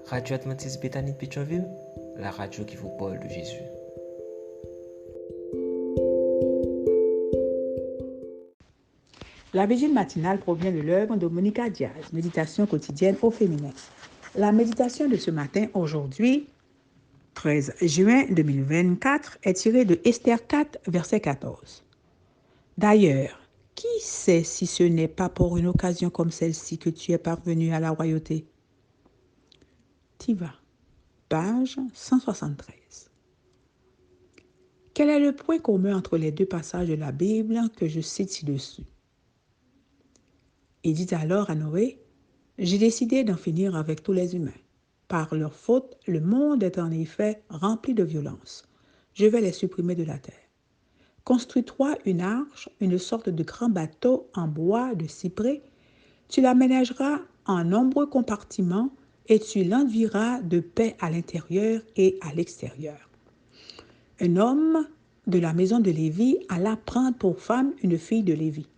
Radio Adventiste Bethany de Pétionville, la radio qui vous parle de Jésus. La vigile matinale provient de l'œuvre de Monica Diaz, Méditation quotidienne au féminin. La méditation de ce matin, aujourd'hui, 13 juin 2024, est tirée de Esther 4, verset 14. D'ailleurs, qui sait si ce n'est pas pour une occasion comme celle-ci que tu es parvenu à la royauté? Tiva, page 173. Quel est le point commun entre les deux passages de la Bible que je cite ci-dessus? Il dit alors à Noé, « J'ai décidé d'en finir avec tous les humains. Par leur faute, le monde est en effet rempli de violence. Je vais les supprimer de la terre. Construis-toi une arche, une sorte de grand bateau en bois de cyprès. Tu l'aménageras en nombreux compartiments et tu l'enduiras de paix à l'intérieur et à l'extérieur. » Un homme de la maison de Lévi alla prendre pour femme une fille de Lévi.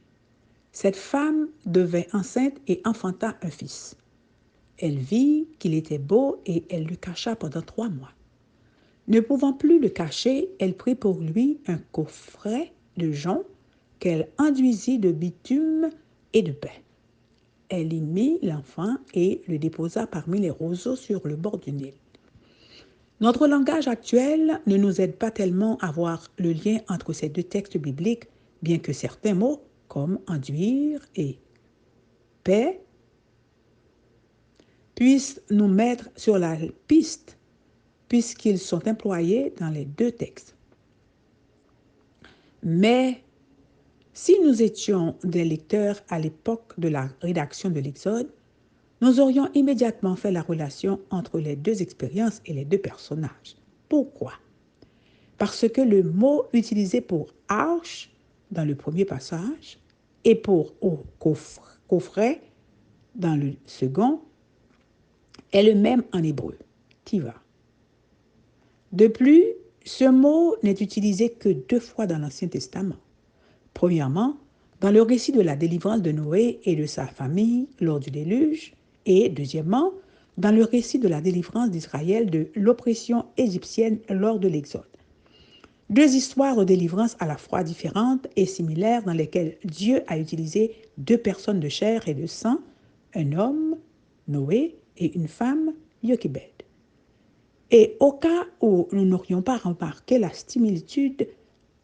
Cette femme devint enceinte et enfanta un fils. Elle vit qu'il était beau et elle le cacha pendant 3 mois. Ne pouvant plus le cacher, elle prit pour lui un coffret de jonc qu'elle enduisit de bitume et de paix. Elle y mit l'enfant et le déposa parmi les roseaux sur le bord du Nil. Notre langage actuel ne nous aide pas tellement à voir le lien entre ces deux textes bibliques, bien que certains mots, comme enduire et paix, puissent nous mettre sur la piste, puisqu'ils sont employés dans les deux textes. Mais si nous étions des lecteurs à l'époque de la rédaction de l'Exode, nous aurions immédiatement fait la relation entre les deux expériences et les deux personnages. Pourquoi? Parce que le mot utilisé pour arche dans le premier passage et pour coffret dans le second est le même en hébreu, tiva. De plus, ce mot n'est utilisé que 2 fois dans l'Ancien Testament. Premièrement, dans le récit de la délivrance de Noé et de sa famille lors du déluge, et deuxièmement, dans le récit de la délivrance d'Israël de l'oppression égyptienne lors de l'Exode. 2 histoires de délivrance à la fois différentes et similaires dans lesquelles Dieu a utilisé 2 personnes de chair et de sang, un homme, Noé, et une femme, Jochebed. Et au cas où nous n'aurions pas remarqué la similitude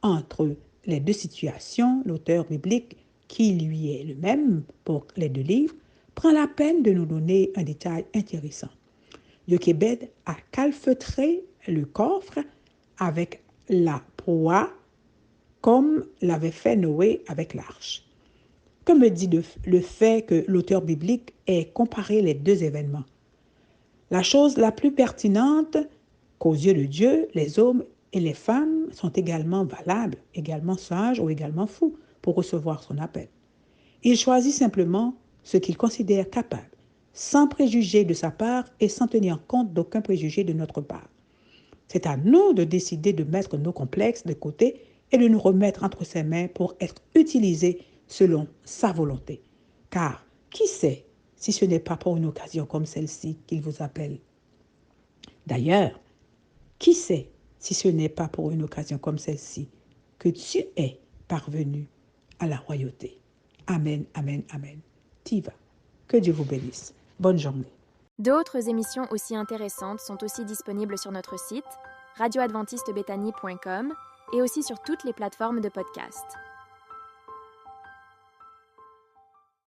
entre les 2 situations, l'auteur biblique, qui lui est le même pour les 2 livres, prend la peine de nous donner un détail intéressant. Jochebed a calfeutré le coffre avec la proie comme l'avait fait Noé avec l'arche. Que me dit le fait que l'auteur biblique ait comparé les 2 événements? La chose la plus pertinente qu'aux yeux de Dieu, les hommes et les femmes sont également valables, également sages ou également fous pour recevoir son appel. Il choisit simplement ce qu'il considère capable, sans préjugés de sa part et sans tenir compte d'aucun préjugé de notre part. C'est à nous de décider de mettre nos complexes de côté et de nous remettre entre ses mains pour être utilisés selon sa volonté. Car qui sait si ce n'est pas pour une occasion comme celle-ci qu'il vous appelle? D'ailleurs, qui sait si ce n'est pas pour une occasion comme celle-ci que tu es parvenu à la royauté? Amen, amen, amen. Tiva. Que Dieu vous bénisse. Bonne journée. D'autres émissions aussi intéressantes sont aussi disponibles sur notre site radioadventistebethany.com et aussi sur toutes les plateformes de podcast.